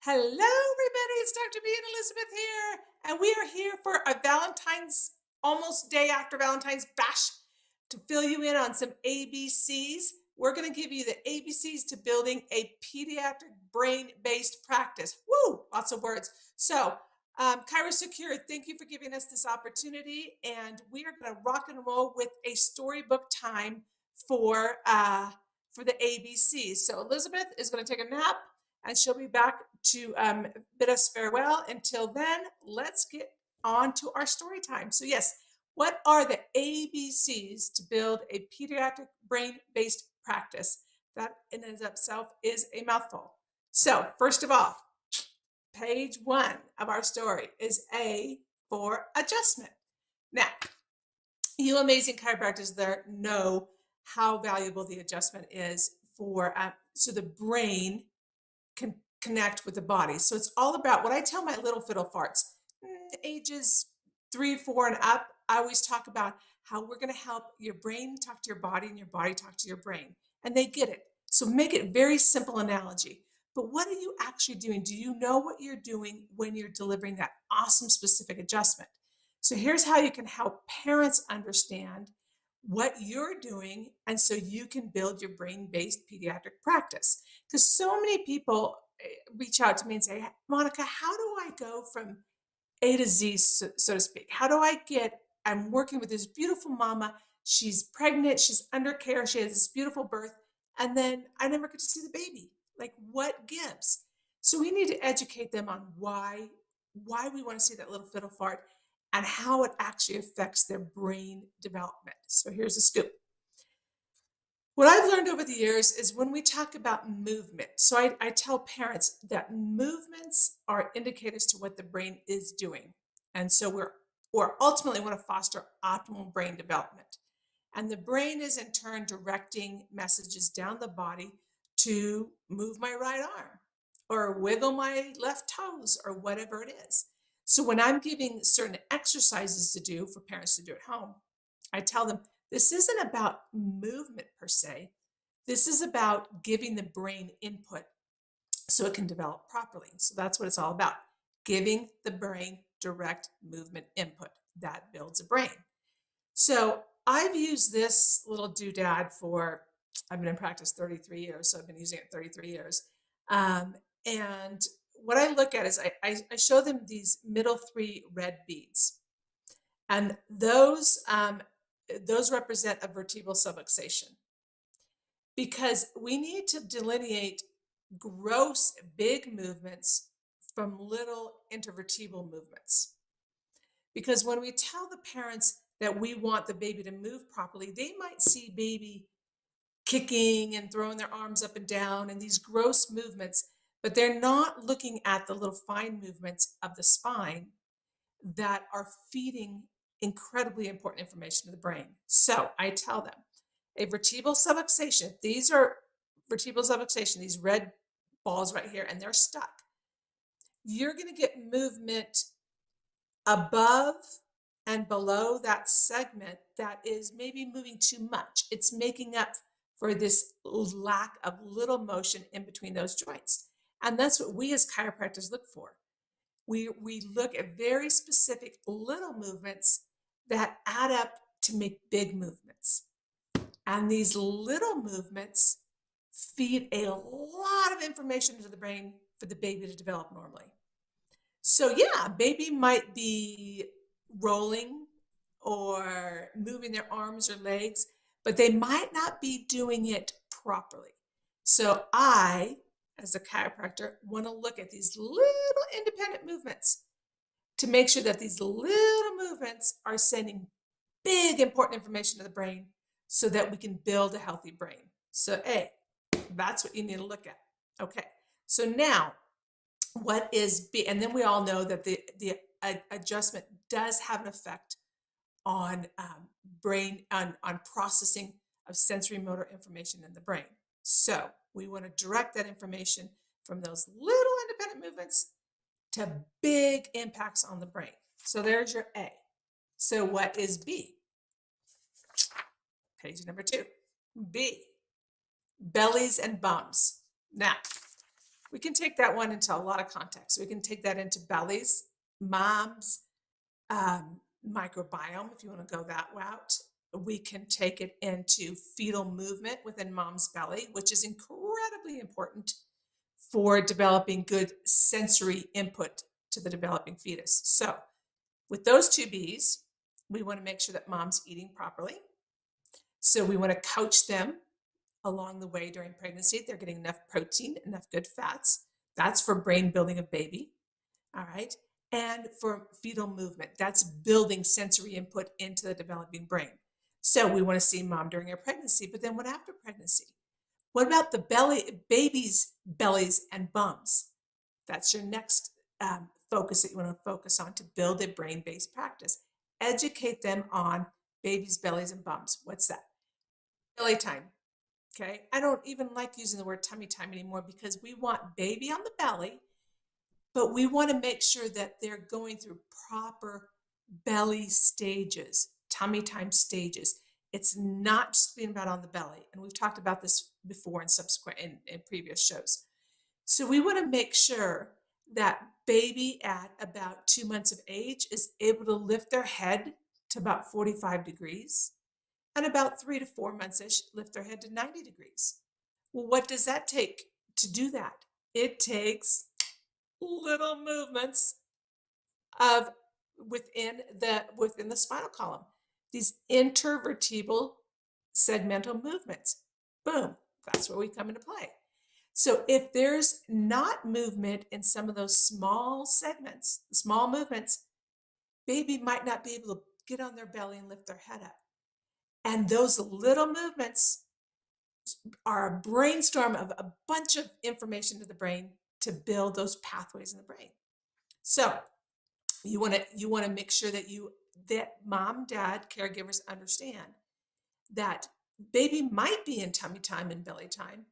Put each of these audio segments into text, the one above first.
Hello, everybody. It's Dr. B and Elizabeth here, and we are here for a Valentine's, almost day after Valentine's bash to fill you in on some ABCs. We're going to give you the ABCs to building a pediatric brain-based practice. Woo! Lots of words. So, ChiroSecure, thank you for giving us this opportunity, and we are going to rock and roll with a storybook time for the ABCs. So Elizabeth is going to take a nap, and she'll be back to bid us farewell. Until then, let's get on to our story time. So yes, what are the ABCs to build a pediatric brain-based practice? That in and of itself is a mouthful. So first of all, page 1 of our story is A for adjustment. Now, you amazing chiropractors there know how valuable the adjustment is for so the brain can connect with the body. So it's all about what I tell my little fiddle farts, ages 3, 4, and up. I always talk about how we're going to help your brain talk to your body and your body talk to your brain, and they get it. So make it very simple analogy. But what are you actually doing? Do you know what you're doing when you're delivering that awesome specific adjustment? So here's how you can help parents understand what you're doing, and so you can build your brain-based pediatric practice. Because so many people reach out to me and say, Monika, how do I go from A to Z, so to speak? How do I I'm working with this beautiful mama. She's pregnant, she's under care, she has this beautiful birth, and then I never get to see the baby. Like, what gives? So we need to educate them on why we want to see that little fiddle fart and how it actually affects their brain development. So here's a scoop. What I've learned over the years is when we talk about movement, so I tell parents that movements are indicators to what the brain is doing. And so we're ultimately want to foster optimal brain development. And the brain is in turn directing messages down the body to move my right arm or wiggle my left toes or whatever it is. So when I'm giving certain exercises to do for parents to do at home, I tell them, this isn't about movement per se. This is about giving the brain input so it can develop properly. So that's what it's all about, giving the brain direct movement input. That builds a brain. So I've used this little doodad I've been in practice 33 years, so I've been using it 33 years. And what I look at is I show them these middle 3 red beads. And those represent a vertebral subluxation, because we need to delineate gross big movements from little intervertebral movements. Because when we tell the parents that we want the baby to move properly, they might see baby kicking and throwing their arms up and down and these gross movements, but they're not looking at the little fine movements of the spine that are feeding incredibly important information to the brain. So I tell them a vertebral subluxation, these are vertebral subluxation, these red balls right here, and they're stuck. You're going to get movement above and below that segment that is maybe moving too much. It's making up for this lack of little motion in between those joints. And that's what we as chiropractors look for. We look at very specific little movements that add up to make big movements. And these little movements feed a lot of information into the brain for the baby to develop normally. So yeah, baby might be rolling or moving their arms or legs, but they might not be doing it properly. So I, as a chiropractor, want to look at these little independent movements to make sure that these little movements are sending big important information to the brain so that we can build a healthy brain. So A, that's what you need to look at. Okay, so now what is B? And then we all know that the adjustment does have an effect on brain, on processing of sensory motor information in the brain. So we want to direct that information from those little independent movements to big impacts on the brain. So there's your A. So what is B? Page number 2. B, bellies and bums. Now, We can take that one into a lot of context. We can take that into bellies, moms, microbiome, if you want to go that route. We can take it into fetal movement within mom's belly, which is incredibly important for developing good sensory input to the developing fetus. So with those two B's, we want to make sure that mom's eating properly. So we want to coach them along the way during pregnancy. They're getting enough protein, enough good fats. That's for brain building of baby. All right. And for fetal movement, that's building sensory input into the developing brain. So we want to see mom during her pregnancy, but then what after pregnancy? What about the baby's bellies and bums? That's your next focus that you want to focus on to build a brain-based practice. Educate them on babies' bellies and bums. What's that? Belly time. Okay. I don't even like using the word tummy time anymore because we want baby on the belly, but we want to make sure that they're going through proper belly stages, tummy time stages. It's not just being about on the belly. And we've talked about this before in subsequent in previous shows. So we want to make sure that baby at about 2 months of age is able to lift their head to about 45 degrees and about 3 to 4 months-ish lift their head to 90 degrees. Well, what does that take to do that? It takes little movements of within the spinal column, these intervertebral segmental movements. Boom, that's where we come into play. So if there's not movement in some of those small segments, small movements, baby might not be able to get on their belly and lift their head up. And those little movements are a brainstorm of a bunch of information to the brain to build those pathways in the brain. So you want to make sure that mom, dad, caregivers understand that baby might be in tummy time and belly time,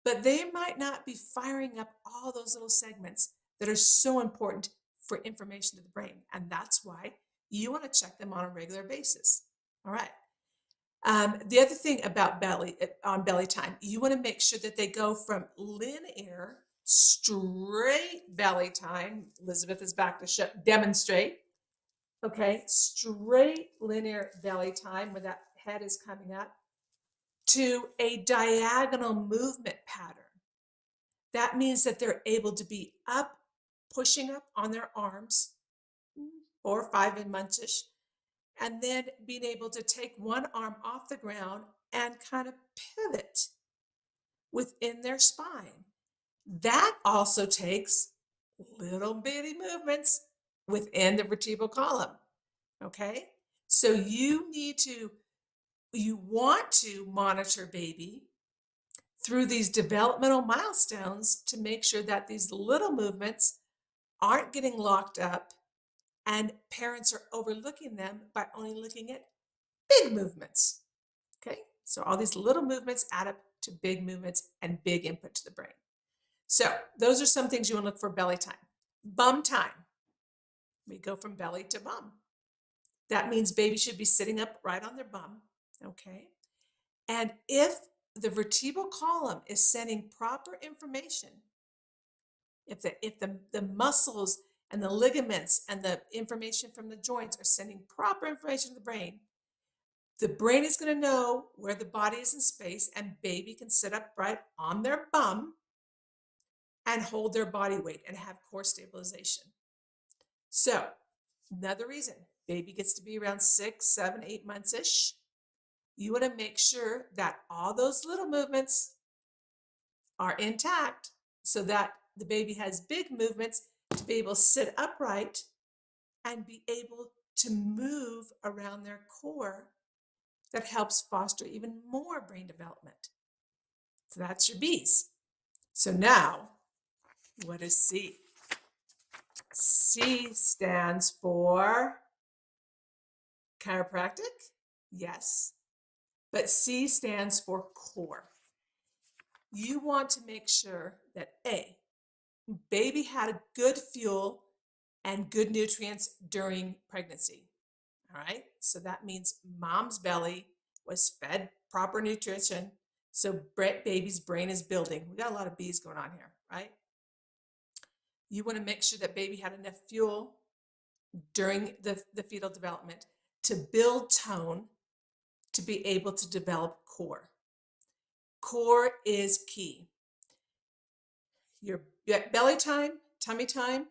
but they might not be firing up all those little segments that are so important for information to the brain. And that's why you want to check them on a regular basis. All right. The other thing about on belly time, you want to make sure that they go from linear, straight belly time. Elizabeth is back to demonstrate. Okay, straight linear belly time where that head is coming up to a diagonal movement pattern. That means that they're able to be up, pushing up on their arms, 4 or 5 months-ish, and then being able to take one arm off the ground and kind of pivot within their spine. That also takes little bitty movements within the vertebral column. Okay? So you want to monitor baby through these developmental milestones to make sure that these little movements aren't getting locked up and parents are overlooking them by only looking at big movements. Okay, so all these little movements add up to big movements and big input to the brain. So those are some things you want to look for belly time. Bum time. We go from belly to bum. That means baby should be sitting up right on their bum. Okay, and if the vertebral column is sending proper information, if the muscles and the ligaments and the information from the joints are sending proper information to the brain is going to know where the body is in space, and baby can sit up right on their bum and hold their body weight and have core stabilization. So another reason baby gets to be around 6, 7, 8 months-ish. You want to make sure that all those little movements are intact so that the baby has big movements to be able to sit upright and be able to move around their core that helps foster even more brain development. So that's your B's. So now, what is C? C stands for chiropractic, yes, but C stands for core. You want to make sure that A, baby had a good fuel and good nutrients during pregnancy. All right, so that means mom's belly was fed proper nutrition, so baby's brain is building. We got a lot of B's going on here. right? You want to make sure that baby had enough fuel during the fetal development to build tone to be able to develop core. Core is key. Your belly time, tummy time,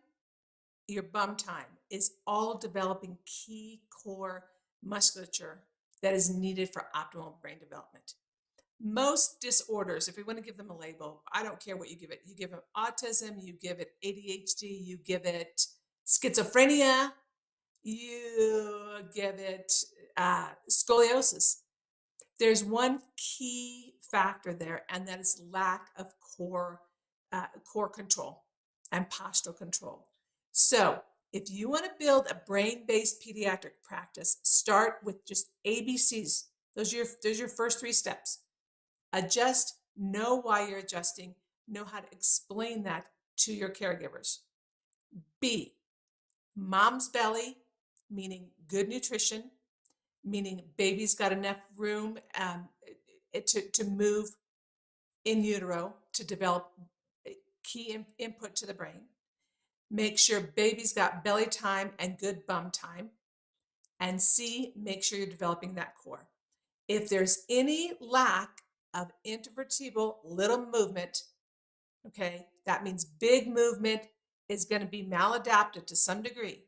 your bum time is all developing key core musculature that is needed for optimal brain development. Most disorders, if we want to give them a label, I don't care what you give it. You give them autism, you give it ADHD, you give it schizophrenia, you give it scoliosis. There's one key factor there, and that is lack of core control and postural control. So if you want to build a brain-based pediatric practice, start with just ABCs. Those are your first 3 steps. Adjust, know why you're adjusting, know how to explain that to your caregivers. B, mom's belly, meaning good nutrition, meaning baby's got enough room to move in utero to develop key input to the brain. Make sure baby's got belly time and good bum time. And C, make sure you're developing that core. If there's any lack of intervertebral little movement, okay, that means big movement is going to be maladapted to some degree.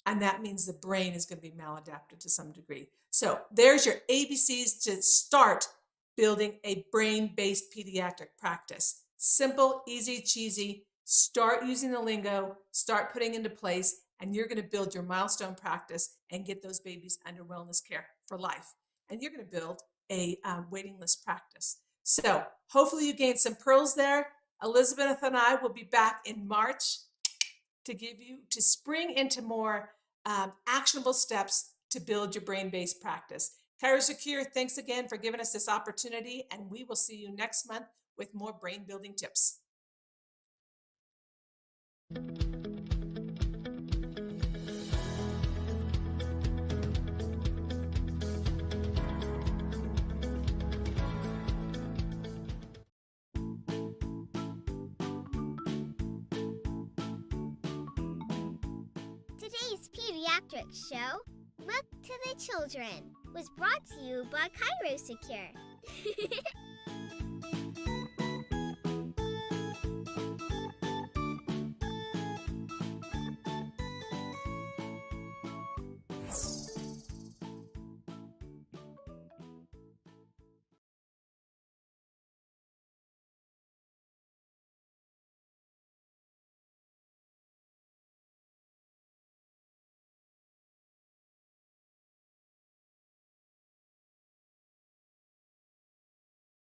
And that means the brain is going to be maladapted to some degree. So there's your ABCs to start building a brain-based pediatric practice. Simple, easy, cheesy. Start using the lingo, start putting into place, and you're going to build your milestone practice and get those babies under wellness care for life. And you're going to build a waiting list practice. So hopefully you gained some pearls there. Elizabeth and I will be back in March to spring into more actionable steps to build your brain-based practice. ChiroSecure, thanks again for giving us this opportunity, and we will see you next month with more brain-building tips. Today's pediatric show, Look to the Children, was brought to you by ChiroSecure.